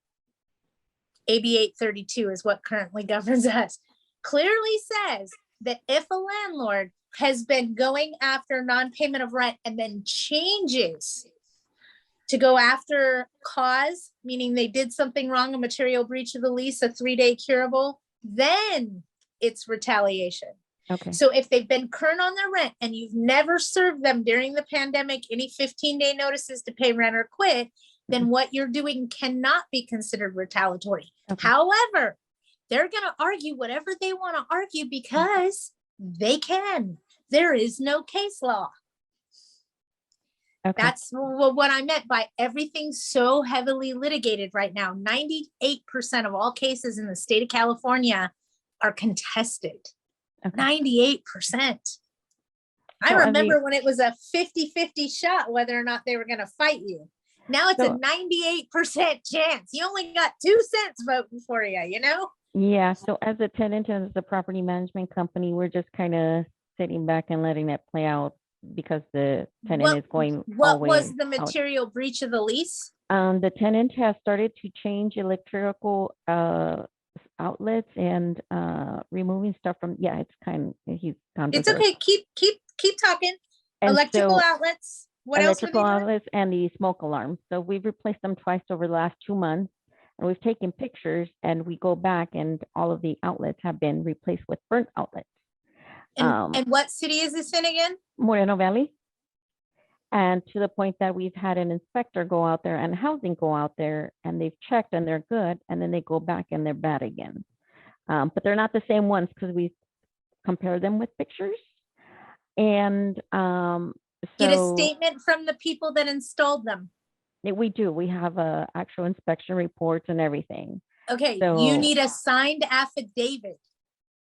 AB 832 is what currently governs us. Clearly says that if a landlord has been going after non-payment of rent and then changes to go after cause, meaning they did something wrong, a material breach of the lease, a 3-day curable, then it's retaliation. okay, So if they've been current on their rent and you've never served them during the pandemic, any 15-day notices to pay rent or quit, then what you're doing cannot be considered retaliatory. Okay. However, they're going to argue whatever they want to argue because they can. There is no case law. okay. That's what I meant by everything so heavily litigated right now. 98% of all cases in the state of California are contested. Okay. 98%. I So, remember when it was a 50-50 shot whether or not they were going to fight you. Now it's a So- 98% chance. You only got 2 cents voting for you, you know? Yeah, so as a tenant and as a property management company, we're just kind of sitting back and letting it play out because the tenant is going What away was the out. material breach of the lease? The tenant has started to change electrical outlets and removing stuff from, yeah, it's kind of, he's gone It's berserk. okay. Keep talking. And Electrical so- outlets. What else were they electrical doing? outlets and the smoke alarm. So we've replaced them twice over the last 2 months. And we've taken pictures and we go back and all of the outlets have been replaced with burnt outlets. And what city is this in again? Moreno Valley. And to the point that we've had an inspector go out there and housing go out there and they've checked and they're good. And then they go back and they're bad again. But they're not the same ones because we compare them with pictures. And Get a so statement from the people that installed them. we do. We have actual inspection reports and everything. Okay, you So- need a signed affidavit.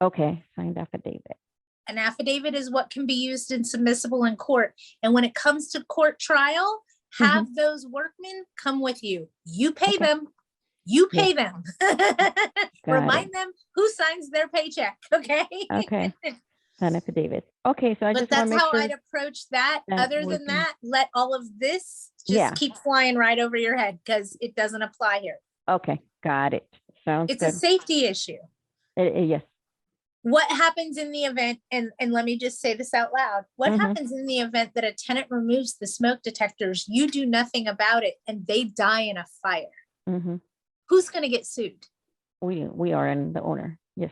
Okay, signed affidavit. An affidavit is what can be used and submissible in court. And when it comes to court trial, have those workmen come with you. You pay Okay. them. You pay them. Remind it. them who signs their paycheck, okay? Okay, signed affidavit. Okay, so I But just want that's to make how sure. I'd approach that. that Other we're than doing- that, let all of this just Yeah. keep flying right over your head because it doesn't apply here. Okay, got it. Sounds It's a good. safety issue. Yes, What happens in the event, and let me just say this out loud, what Mhm. happens in the event that a tenant removes the smoke detectors, you do nothing about it, and they die in a fire? hmm Who's gonna get sued? we are in the owner. Yes.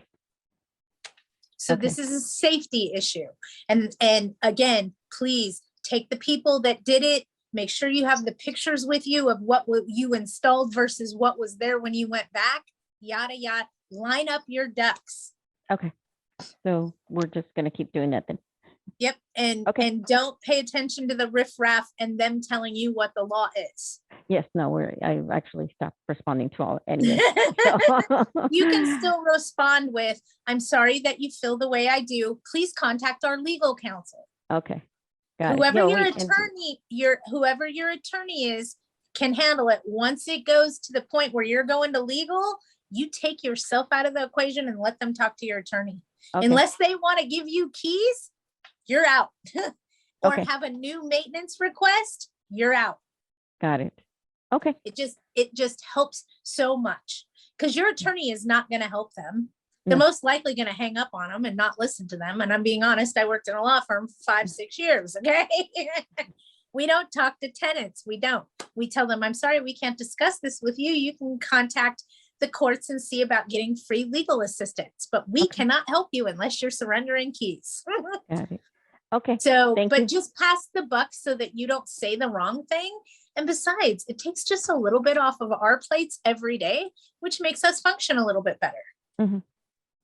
So Okay. this is a safety issue. And again, please take the people that did it, make sure you have the pictures with you of what you installed versus what was there when you went back, yada, yada, line up your ducks. Okay. So we're just gonna keep doing that then. Yep, Okay. and don't pay attention to the riffraff and them telling you what the law is. Yes. No. I actually stopped responding to all anyway. So. You can still respond with, I'm sorry that you feel the way I do. Please contact our legal counsel. Okay. Got Whoever it. your whoever your attorney is can handle it. Once it goes to the point where you're going to legal, you take yourself out of the equation and let them talk to your attorney. Okay. Unless they want to give you keys, you're out. Or Okay. have a new maintenance request, you're out. Got it. Okay. It just helps so much because your attorney is not going to help them. They're No. most likely going to hang up on them and not listen to them. And I'm being honest, I worked in a law firm for 5-6 years. Okay. We don't talk to tenants. We don't. We tell them, I'm sorry, we can't discuss this with you. You can contact the courts and see about getting free legal assistance, but we cannot help you unless you're surrendering keys. Got it. Okay. So, Thank but you. just pass the buck so that you don't say the wrong thing. And besides, it takes just a little bit off of our plates every day, which makes us function a little bit better. Mhm.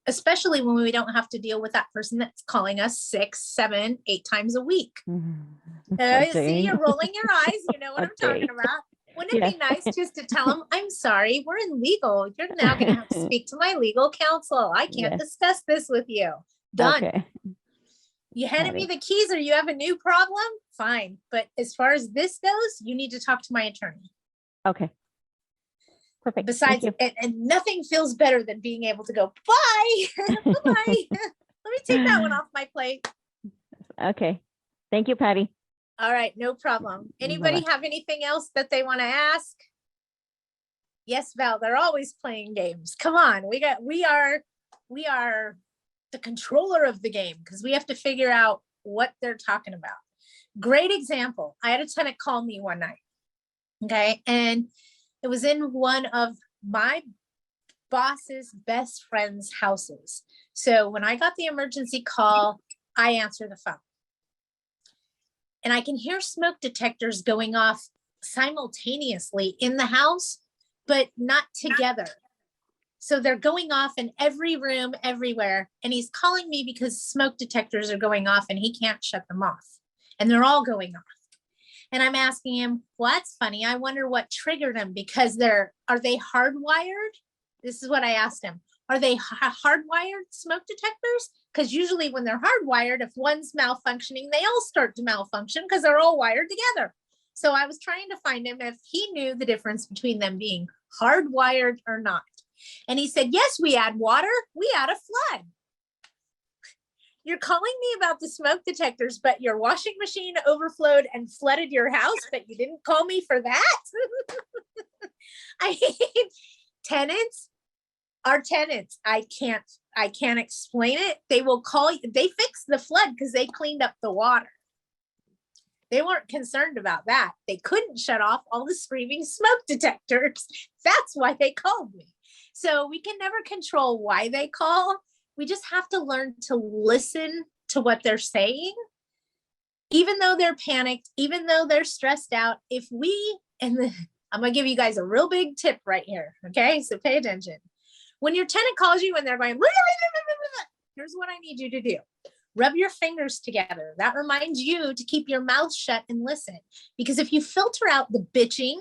Especially when we don't have to deal with that person that's calling us 6, 7, 8 times a week. Mhm. See, Okay. you're rolling your eyes. You know what I'm talking Okay. about. Wouldn't it Yes. be nice just to tell them, I'm sorry, we're in legal. You're now going to have to speak to my legal counsel. I can't Yes. discuss this with you. Done. Okay. You handed Got me it. the keys or you have a new problem? Fine. But as far as this goes, you need to talk to my attorney. Okay. Perfect. Besides, Thank you. and nothing feels better than being able to go, bye. Bye-bye. Let me take that one off my plate. Okay. Thank you, Patty. All right, no problem. Anybody have anything else that they want to ask? Yes, Val, they're always playing games. Come on, we are the controller of the game because we have to figure out what they're talking about. Great example. I had a tenant call me one night. Okay. And it was in one of my boss's best friend's houses. So when I got the emergency call, I answer the phone. And I can hear smoke detectors going off simultaneously in the house, but not together. So they're going off in every room, everywhere. And he's calling me because smoke detectors are going off and he can't shut them off. And they're all going off. And I'm asking him, well, that's funny. I wonder what triggered them because are they hardwired? This is what I asked him. Are they hardwired smoke detectors? Because usually when they're hardwired, if one's malfunctioning, they all start to malfunction because they're all wired together. So I was trying to find him if he knew the difference between them being hardwired or not. And he said, yes, we add water. We add a flood. You're calling me about the smoke detectors, but your washing machine overflowed and flooded your house, but you didn't call me for that? I mean, tenants are tenants. I can't explain it. They will call you. They fixed the flood because they cleaned up the water. They weren't concerned about that. They couldn't shut off all the screaming smoke detectors. That's why they called me. So we can never control why they call. We just have to learn to listen to what they're saying. Even though they're panicked, even though they're stressed out, I'm going to give you guys a real big tip right here. Okay. So pay attention. When your tenant calls you and they're going, here's what I need you to do. Rub your fingers together. That reminds you to keep your mouth shut and listen. Because if you filter out the bitching,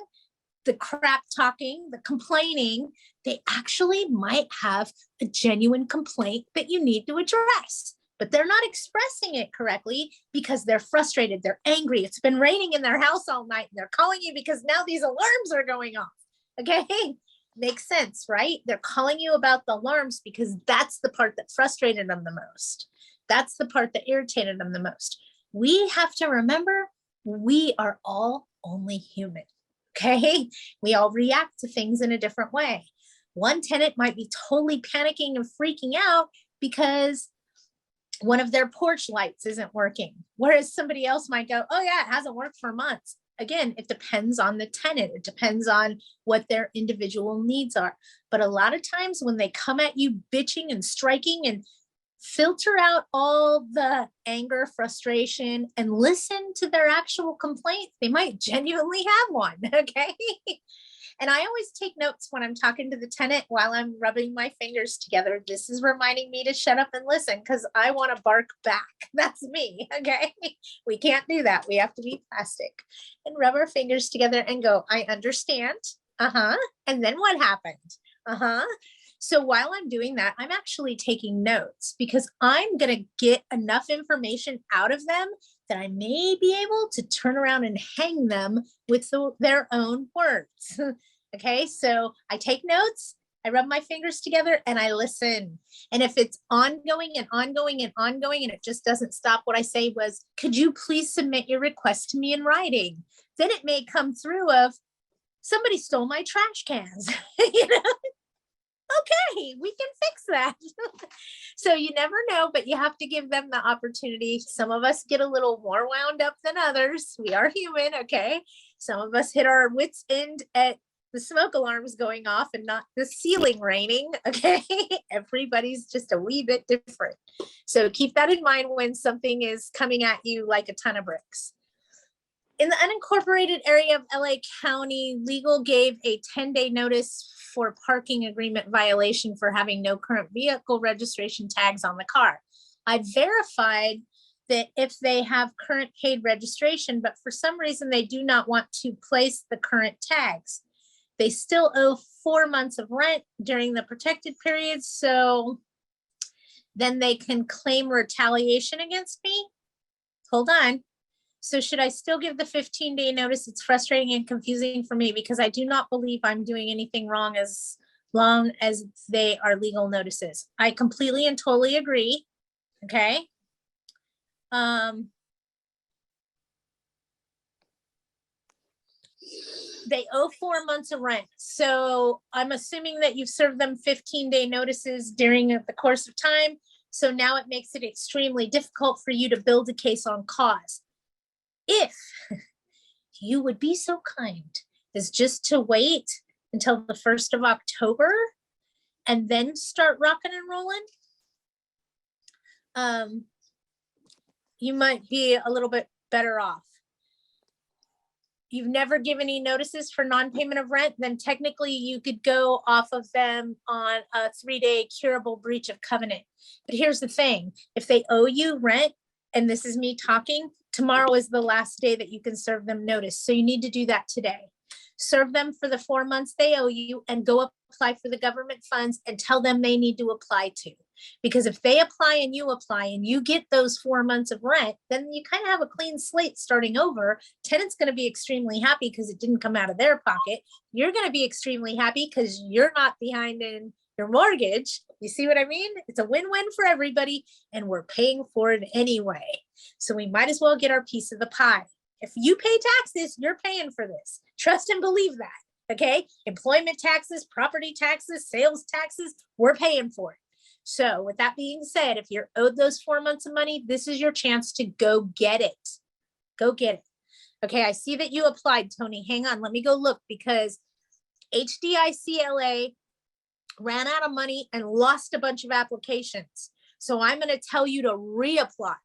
the crap talking, the complaining, they actually might have a genuine complaint that you need to address. But they're not expressing it correctly because they're frustrated. They're angry. It's been raining in their house all night and they're calling you because now these alarms are going off. Okay. Makes sense, right? They're calling you about the alarms because that's the part that frustrated them the most. That's the part that irritated them the most. We have to remember we are all only human. Okay. We all react to things in a different way. One tenant might be totally panicking and freaking out because one of their porch lights isn't working. Whereas somebody else might go, oh yeah, it hasn't worked for months. Again, it depends on the tenant. It depends on what their individual needs are. But a lot of times when they come at you bitching and striking, and filter out all the anger, frustration, and listen to their actual complaint, they might genuinely have one. Okay. And I always take notes when I'm talking to the tenant while I'm rubbing my fingers together. This is reminding me to shut up and listen because I want to bark back. That's me. Okay. We can't do that. We have to be plastic and rub our fingers together and go, I understand. And then what happened? So while I'm doing that, I'm actually taking notes because I'm going to get enough information out of them that I may be able to turn around and hang them with their own words. Okay, so I take notes I rub my fingers together and I listen. And if it's ongoing and ongoing and ongoing and it just doesn't stop, what I say was, could you please submit your request to me in writing? Then it may come through of, somebody stole my trash cans. You know? Okay, we can fix that. So you never know, but you have to give them the opportunity. Some of us get a little more wound up than others. We are human, okay? Some of us hit our wits' end at the smoke alarms going off and not the ceiling raining, okay? Everybody's just a wee bit different. So keep that in mind when something is coming at you like a ton of bricks. In the unincorporated area of LA County, legal gave a 10-day notice for parking agreement violation for having no current vehicle registration tags on the car. I verified that if they have current paid registration, but for some reason they do not want to place the current tags. They still owe 4 months of rent during the protected period, so then they can claim retaliation against me. Hold on. So should I still give the 15-day notice? It's frustrating and confusing for me because I do not believe I'm doing anything wrong as long as they are legal notices. I completely and totally agree. Okay. They owe 4 months of rent. So I'm assuming that you've served them 15-day notices during the course of time. So now it makes it extremely difficult for you to build a case on cause. If you would be so kind as just to wait until the 1st of October and then start rocking and rolling, you might be a little bit better off. You've never given any notices for non-payment of rent, then technically you could go off of them on a 3-day curable breach of covenant. But here's the thing, if they owe you rent, and this is me talking, tomorrow is the last day that you can serve them notice. So you need to do that today. Serve them for the 4 months they owe you and go apply for the government funds and tell them they need to apply to. Because if they apply and you get those 4 months of rent, then you kind of have a clean slate starting over. Tenant's going to be extremely happy because it didn't come out of their pocket. You're going to be extremely happy because you're not behind in your mortgage. You see what I mean? It's a win-win for everybody and we're paying for it anyway. So we might as well get our piece of the pie. If you pay taxes, you're paying for this. Trust and believe that, okay? Employment taxes, property taxes, sales taxes, we're paying for it. So with that being said, if you're owed those 4 months of money, this is your chance to go get it. Go get it. Okay, I see that you applied, Tony. Hang on, let me go look because HDICLA ran out of money and lost a bunch of applications. So I'm going to tell you to reapply.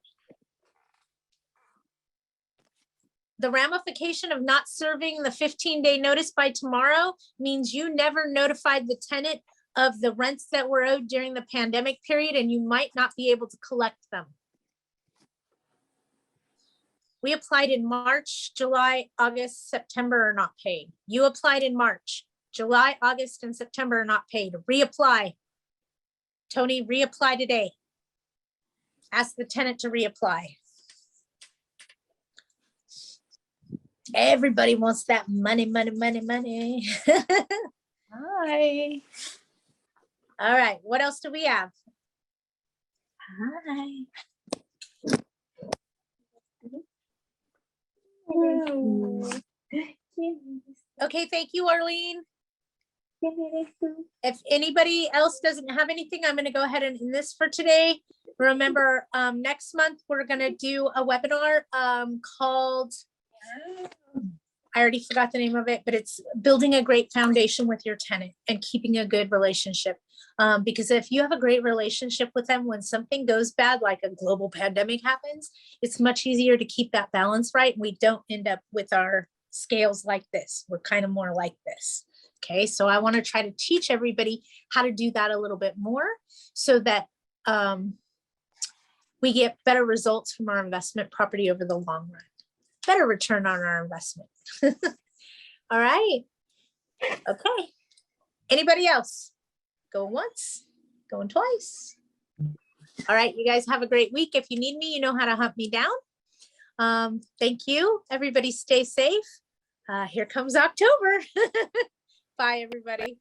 The ramification of not serving the 15-day notice by tomorrow means you never notified the tenant of the rents that were owed during the pandemic period, and you might not be able to collect them. We applied in March, July, August, September are not paid. You applied in March, July, August, and September are not paid. Reapply. Tony, reapply today. Ask the tenant to reapply. Everybody wants that money, money, money, money. Hi. All right, what else do we have? Hi. Okay, thank you, Arlene. If anybody else doesn't have anything, I'm going to go ahead and end this for today. Remember, next month, we're going to do a webinar called, I already forgot the name of it, but it's building a great foundation with your tenant and keeping a good relationship. Because if you have a great relationship with them, when something goes bad, like a global pandemic happens, it's much easier to keep that balance right. We don't end up with our scales like this. We're kind of more like this. Okay, so I want to try to teach everybody how to do that a little bit more so that we get better results from our investment property over the long run. Better return on our investment. All right. Okay. Anybody else? Go once, going twice. All right, you guys have a great week. If you need me, you know how to hunt me down. Thank you. Everybody stay safe. Here comes October. Bye, everybody.